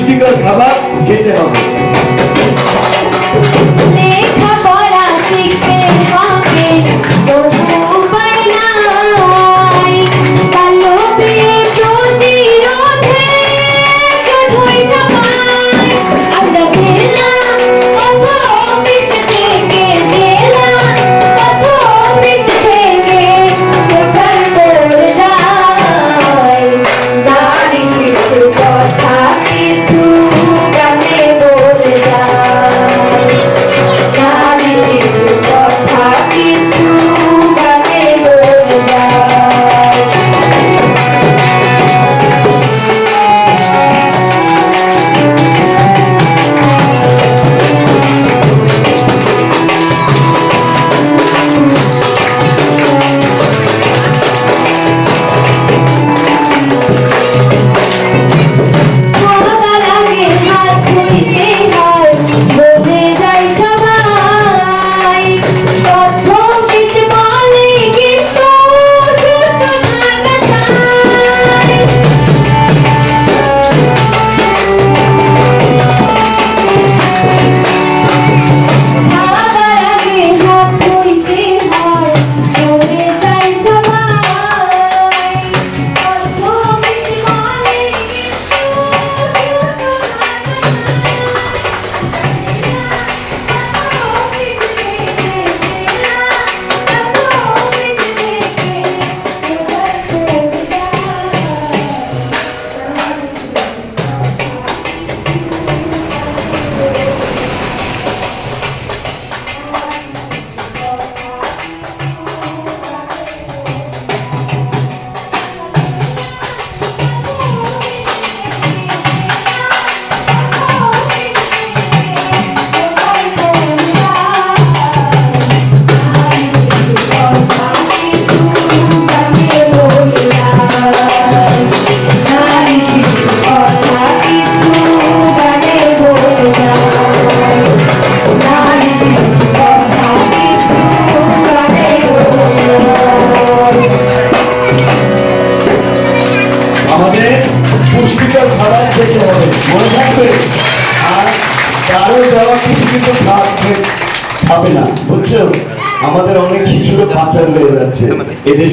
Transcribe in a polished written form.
পুষ্টিকর খাবার খেতে হবে। লেখাপড়া শিখতে হবে, তবু উপায় নাই। কালো বিয়ে প্রতিরোধে কঠোর সবাই। আমরা গেলাম কত অফিস থেকে, গেলাম কত অফিস থেকে, পেপার পড়ে যাই। নারী শিশুর কথা কিছু গানে বলে যায়। নারী শিশুর কথা কিছু গানে বলে যায়। সবার আগে হাত ধুইতে হয়, বোঝে যায় সবাই। তথ্য বিচ বলে কিন্তু সুস্থ থাকা চাই। সবার আগে হাত ধুইতে হয়, বোঝে যায় সবাই। তথ্য বিচ বলে আমাদের পুষ্টিকর খাবার খেতে হবে, মনে রাখবে। আর কারো দেওয়া কিছু কিন্তু খাবে না, বুঝছো? আমাদের অনেক শিশুরা পাচার হয়ে যাচ্ছে এদেশ